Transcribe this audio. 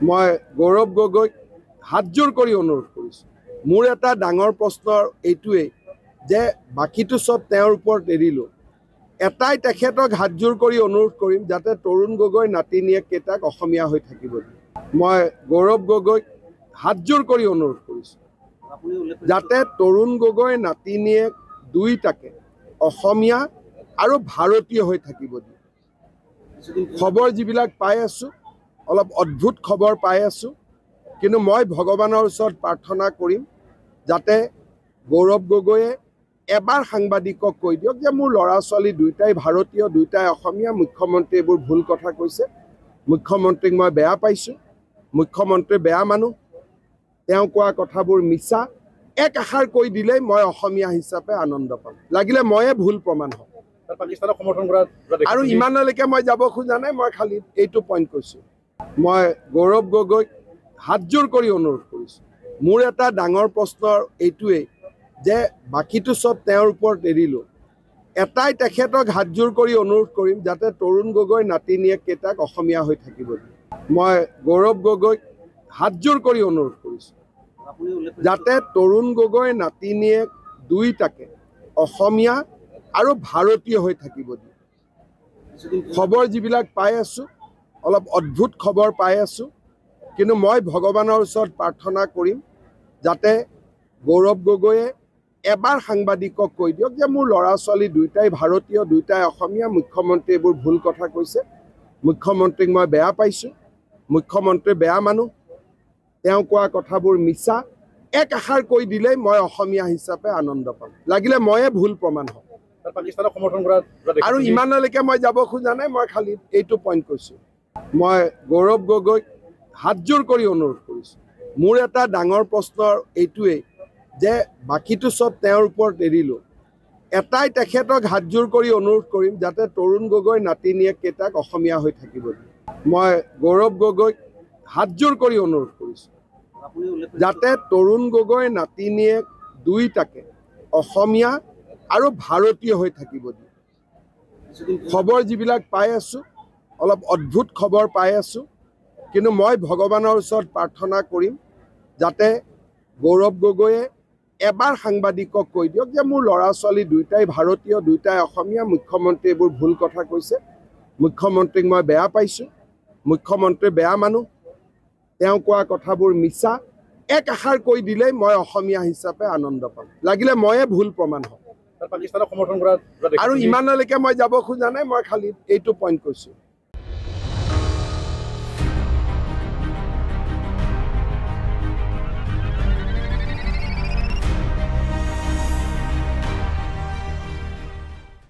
মই গৌৰৱ গগৈক হাতজোৰ কৰি অনুৰোধ কৰিছোঁ। মোৰ এটা ডাঙৰ প্ৰশ্ন এইটোৱেই যে বাকীটো চব তেওঁৰ ওপৰত এৰিলোঁ, এটাই তেখেতক হাতজোৰ কৰি অনুৰোধ কৰিম যাতে তৰুণ গগৈ নাতিনীয়েককেইটাক অসমীয়া হৈ থাকিব দিয়ে। মই গৌৰৱ গগৈক হাতজোৰ কৰি অনুৰোধ কৰিছোঁ যাতে তৰুণ গগৈ নাতিনীয়েক দুইটাকে অসমীয়া আৰু ভাৰতীয় হৈ থাকিব দিয়ে। খবৰ যিবিলাক পাই আছোঁ, অলপ অদ্ভুত খবৰ পাই আছোঁ, কিন্তু মই ভগৱানৰ ওচৰত প্ৰাৰ্থনা কৰিম যাতে গৌৰৱ গগৈয়ে এবাৰ সাংবাদিকক কৈ দিয়ক যে মোৰ ল'ৰা ছোৱালী দুইটাই ভাৰতীয়, দুইটাই অসমীয়া। মুখ্যমন্ত্ৰী এইবোৰ ভুল কথা কৈছে। মুখ্যমন্ত্ৰীক মই বেয়া পাইছোঁ, মুখ্যমন্ত্ৰী বেয়া মানুহ, তেওঁ কোৱা কথাবোৰ মিছা। এক আষাৰ কৈ দিলেই মই অসমীয়া হিচাপে আনন্দ পাম, লাগিলে ময়ে ভুল প্ৰমাণ হওঁ। আৰু ইমানলৈকে মই যাব খোজা নাই, মই খালি এইটো পইণ্ট কৈছোঁ। মই গৌৰৱ গগৈক হাতজোৰ কৰি অনুৰোধ কৰিছোঁ। মোৰ এটা ডাঙৰ প্ৰশ্ন এইটোৱেই যে বাকীটো চব তেওঁৰ ওপৰত এৰিলোঁ, এটাই তেখেতক হাতজোৰ কৰি অনুৰোধ কৰিম যাতে তৰুণ গগৈ নাতিনীয়েককেইটাক অসমীয়া হৈ থাকিব দিয়ে। মই গৌৰৱ গগৈক হাতজোৰ কৰি অনুৰোধ কৰিছোঁ যাতে তৰুণ গগৈ নাতিনীয়েক দুইটাকে অসমীয়া আৰু ভাৰতীয় হৈ থাকিব দিয়ে। খবৰ যিবিলাক পাই আছোঁ, অলপ অদ্ভুত খবৰ পাই আছোঁ, কিন্তু মই ভগৱানৰ ওচৰত প্ৰাৰ্থনা কৰিম যাতে গৌৰৱ গগৈয়ে এবাৰ সাংবাদিকক কৈ দিয়ক যে মোৰ ল'ৰা ছোৱালী দুইটাই ভাৰতীয়, দুইটাই অসমীয়া। মুখ্যমন্ত্ৰী এইবোৰ ভুল কথা কৈছে। মুখ্যমন্ত্ৰীক মই বেয়া পাইছোঁ, মুখ্যমন্ত্ৰী বেয়া মানুহ, তেওঁ কোৱা কথাবোৰ মিছা। এক আষাৰ কৈ দিলেই মই অসমীয়া হিচাপে আনন্দ পাম, লাগিলে ময়ে ভুল প্ৰমাণ হওঁ। আৰু ইমানলৈকে মই যাব খোজা নাই, মই খালি এইটো পইণ্ট কৈছোঁ। মই গৌৰৱ গগৈক হাতজোৰ কৰি অনুৰোধ কৰিছোঁ। মোৰ এটা ডাঙৰ প্ৰশ্ন এইটোৱেই যে বাকীটো চব তেওঁৰ ওপৰত এৰিলোঁ, এটাই তেখেতক হাতজোৰ কৰি অনুৰোধ কৰিম যাতে তৰুণ গগৈ নাতিনীয়েককেইটাক অসমীয়া হৈ থাকিব দিয়ে। মই গৌৰৱ গগৈক হাতজোৰ কৰি অনুৰোধ কৰিছোঁ যাতে তৰুণ গগৈ নাতিনীয়েক দুইটাকে অসমীয়া আৰু ভাৰতীয় হৈ থাকিব দিয়ে। খবৰ যিবিলাক পাই আছোঁ, অলপ অদ্ভুত খবৰ পাই আছোঁ, কিন্তু মই ভগৱানৰ ওচৰত প্ৰাৰ্থনা কৰিম যাতে গৌৰৱ গগৈয়ে এবাৰ সাংবাদিকক কৈ দিয়ক যে মোৰ ল'ৰা ছোৱালী দুইটাই ভাৰতীয়, দুইটাই অসমীয়া। মুখ্যমন্ত্ৰী এইবোৰ ভুল কথা কৈছে। মুখ্যমন্ত্ৰীক মই বেয়া পাইছোঁ, মুখ্যমন্ত্ৰী বেয়া মানুহ, তেওঁ কোৱা কথাবোৰ মিছা। এক আষাৰ কৈ দিলেই মই অসমীয়া হিচাপে আনন্দ পাম, লাগিলে ময়ে ভুল প্ৰমাণ হওঁ। আৰু ইমানলৈকে মই যাব খোজা নাই, মই খালি এইটো পইণ্ট কৈছোঁ।